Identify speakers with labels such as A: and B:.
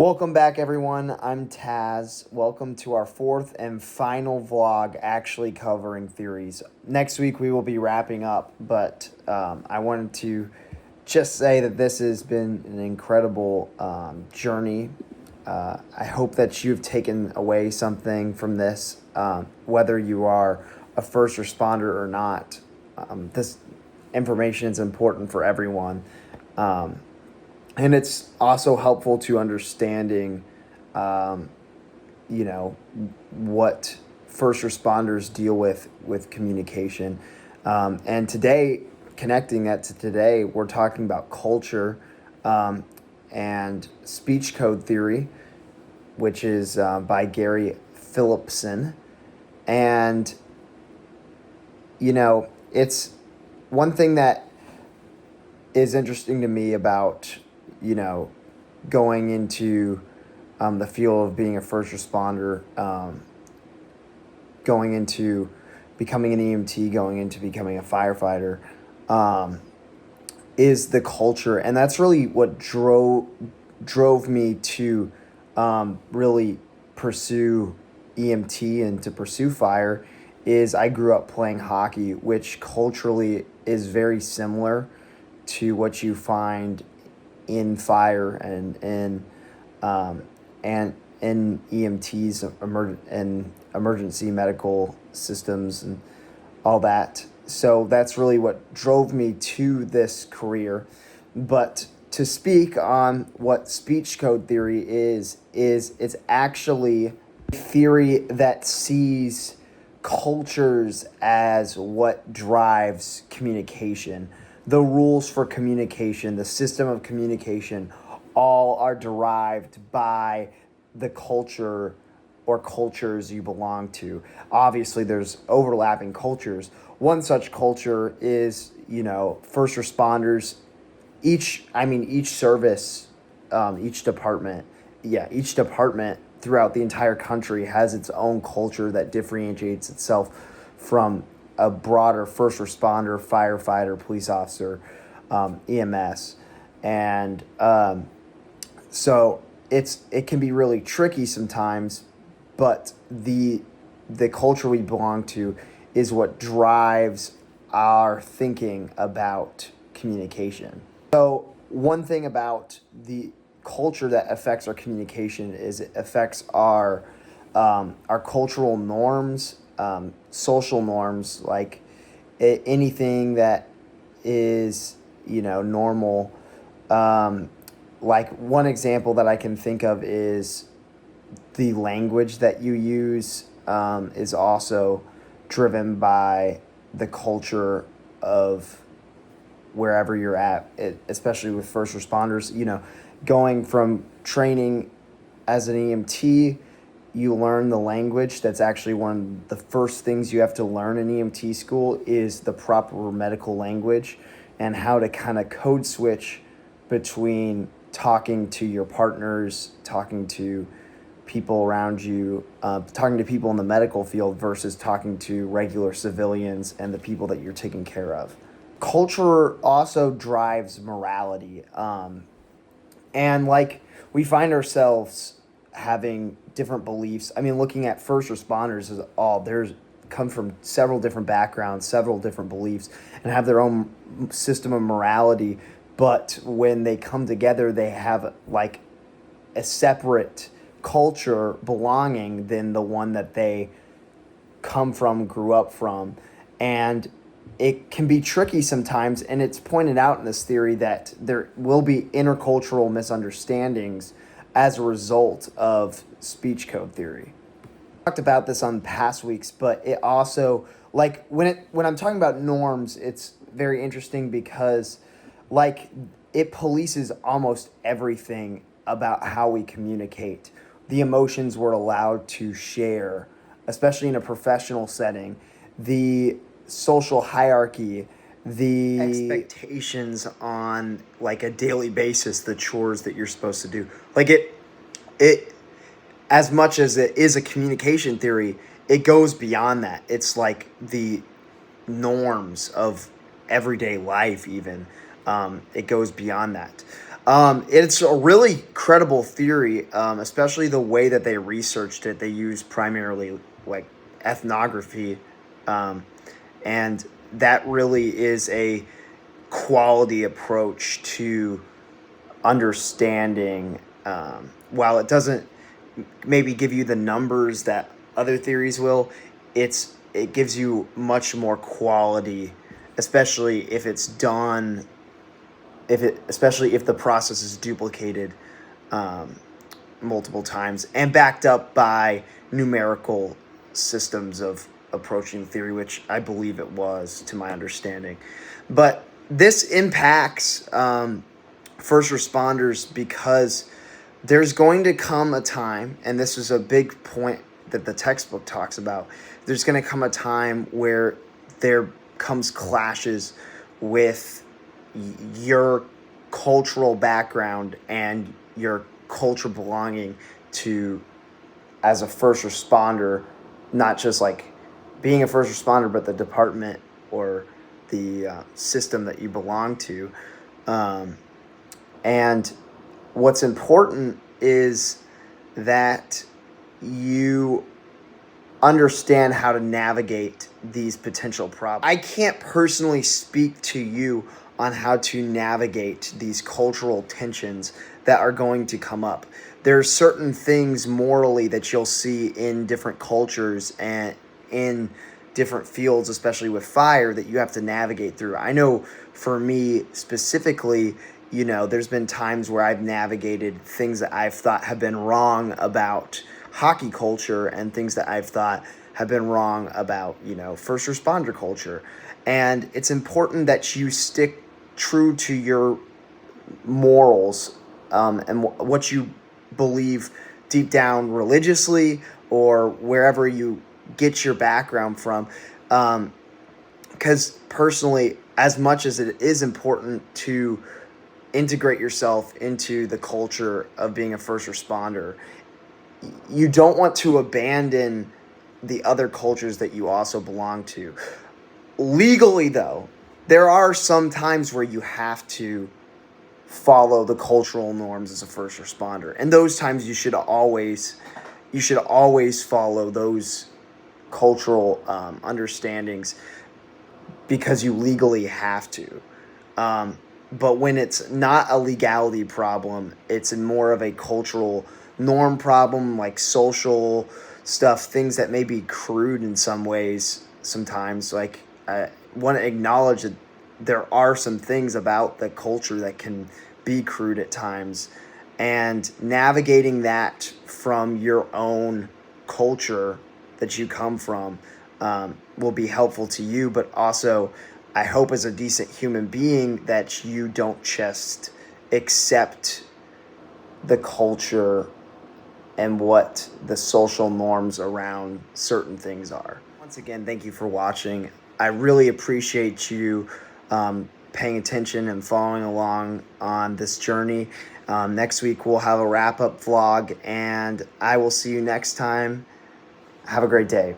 A: Welcome back, everyone. I'm Taz. Welcome to our fourth and final vlog actually covering theories. Next week we will be wrapping up, but I wanted to just say that this has been an incredible journey. I hope that you've taken away something from this, whether you are a first responder or not. This information is important for everyone. And it's also helpful to understanding, what first responders deal with communication. And today, connecting that to today, we're talking about culture and speech code theory, which is by Gary Phillipson. And, it's one thing that is interesting to me about going into the field of being a first responder, going into becoming an EMT, going into becoming a firefighter, is the culture. And that's really what drove me to really pursue EMT and to pursue fire. Is I grew up playing hockey, which culturally is very similar to what you find in fire and in EMTs and emergency medical systems and all that. So that's really what drove me to this career. But to speak on what speech code theory is it's actually a theory that sees cultures as what drives communication. The rules for communication, the system of communication, all are derived by the culture or cultures you belong to. Obviously, there's overlapping cultures. One such culture is, first responders. Each service, each department throughout the entire country has its own culture that differentiates itself from a broader first responder, firefighter, police officer, EMS. And so it can be really tricky sometimes, but the culture we belong to is what drives our thinking about communication. So one thing about the culture that affects our communication is it affects our cultural norms, social norms, like anything that is normal. Like one example that I can think of is the language that you use is also driven by the culture of wherever you're at, especially with first responders. Going from training as an EMT, you learn the language. That's actually one of the first things you have to learn in EMT school is the proper medical language and how to kind of code switch between talking to your partners, talking to people around you, talking to people in the medical field versus talking to regular civilians and the people that you're taking care of. Culture also drives morality. And we find ourselves having different beliefs. Looking at first responders is there's come from several different backgrounds, several different beliefs, and have their own system of morality. But when they come together, they have a separate culture belonging than the one that they come from, grew up from. And it can be tricky sometimes, and it's pointed out in this theory that there will be intercultural misunderstandings as a result of speech code theory. I talked about this on past weeks, but it also, when I'm talking about norms, it's very interesting because it polices almost everything about how we communicate. The emotions we're allowed to share, especially in a professional setting, the social hierarchy, the expectations on a daily basis, the chores that you're supposed to do. It as much as it is a communication theory, it goes beyond that. It's the norms of everyday life even. It goes beyond that. It's a really credible theory, especially the way that they researched it. They used primarily like ethnography, um, and that really is a quality approach to understanding. While it doesn't maybe give you the numbers that other theories will, it gives you much more quality, especially if it's done especially if the process is duplicated um, multiple times and backed up by numerical systems of approaching theory, which I believe it was, to my understanding. But this impacts first responders because there's going to come a time, and this is a big point that the textbook talks about. There's going to come a time where there comes clashes with your cultural background and your cultural belonging to as a first responder, not just like being a first responder, but the department or the system that you belong to. Um, and what's important is that you understand how to navigate these potential problems. I can't personally speak to you on how to navigate these cultural tensions that are going to come up. There are certain things morally that you'll see in different cultures and in different fields, especially with fire, that you have to navigate through. I know for me specifically, there's been times where I've navigated things that I've thought have been wrong about hockey culture and things that I've thought have been wrong about, first responder culture. And it's important that you stick true to your morals and what you believe deep down religiously or wherever you get your background from. Because personally, as much as it is important to integrate yourself into the culture of being a first responder, you don't want to abandon the other cultures that you also belong to. Legally, though, there are some times where you have to follow the cultural norms as a first responder, and those times you should always follow those cultural understandings because you legally have to. But when it's not a legality problem, it's more of a cultural norm problem, like social stuff, things that may be crude in some ways sometimes. Like, I want to acknowledge that there are some things about the culture that can be crude at times, and navigating that from your own culture that you come from will be helpful to you, but also I hope as a decent human being that you don't just accept the culture and what the social norms around certain things are. Once again, thank you for watching. I really appreciate you paying attention and following along on this journey. Next week, we'll have a wrap-up vlog, and I will see you next time. Have a great day.